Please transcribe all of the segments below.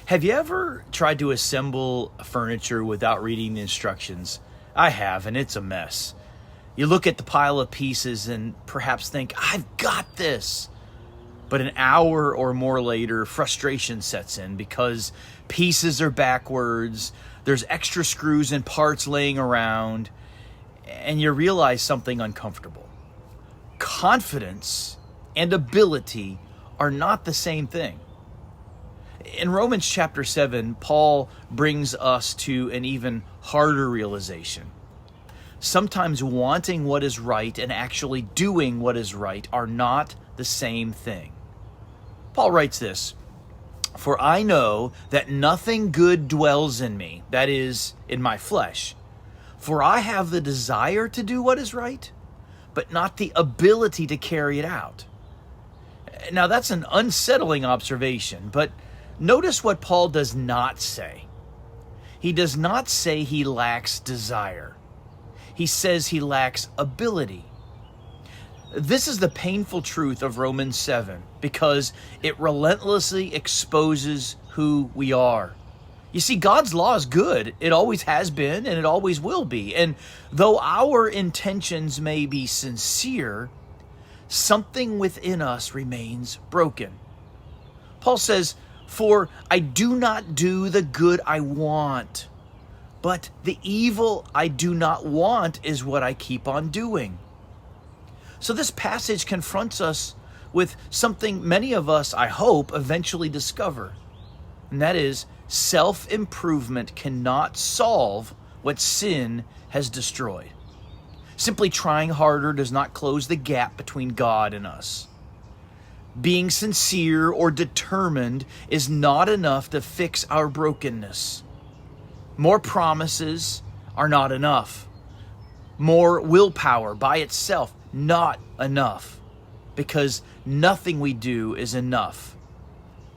Have you ever tried to assemble furniture without reading the instructions? I have, and it's a mess. You look at the pile of pieces and perhaps think, I've got this. But an hour or more later, frustration sets in because pieces are backwards, there's extra screws and parts laying around, and you realize something uncomfortable. Confidence and ability are not the same thing. In Romans chapter 7, Paul brings us to an even harder realization. Sometimes wanting what is right and actually doing what is right are not the same thing. Paul writes this, "For I know that nothing good dwells in me, that is, in my flesh. For I have the desire to do what is right, but not the ability to carry it out." Now that's an unsettling observation, but notice what Paul does not say. He does not say he lacks desire. He says he lacks ability. This is the painful truth of Romans 7 because it relentlessly exposes who we are. You see, God's law is good. It always has been and it always will be. And though our intentions may be sincere, something within us remains broken. Paul says, "For I do not do the good I want, but the evil I do not want is what I keep on doing." So this passage confronts us with something many of us, I hope, eventually discover. And that is, self-improvement cannot solve what sin has destroyed. Simply trying harder does not close the gap between God and us. Being sincere or determined is not enough to fix our brokenness. More promises are not enough. More willpower by itself, not enough. Because nothing we do is enough.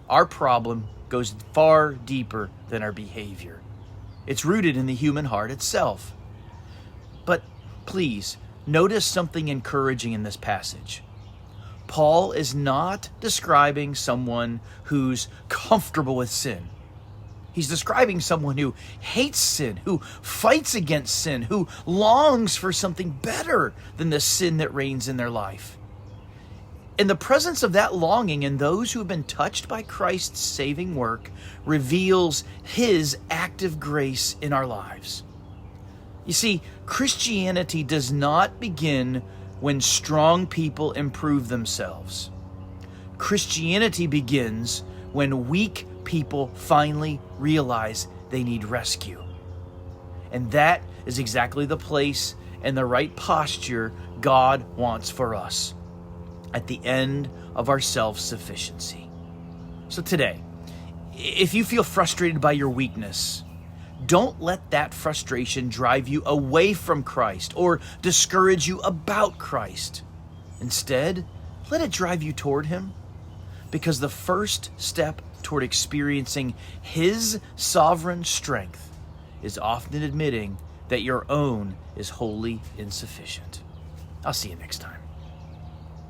Our problem goes far deeper than our behavior. It's rooted in the human heart itself. But please, notice something encouraging in this passage. Paul is not describing someone who's comfortable with sin. He's describing someone who hates sin, who fights against sin, who longs for something better than the sin that reigns in their life. In the presence of that longing in those who have been touched by Christ's saving work reveals His active grace in our lives. You see, Christianity does not begin when strong people improve themselves. Christianity begins when weak people finally realize they need rescue. And that is exactly the place and the right posture God wants for us at the end of our self-sufficiency. So today, if you feel frustrated by your weakness, don't let that frustration drive you away from Christ or discourage you about Christ. Instead, let it drive you toward Him, because the first step toward experiencing His sovereign strength is often admitting that your own is wholly insufficient. I'll see you next time.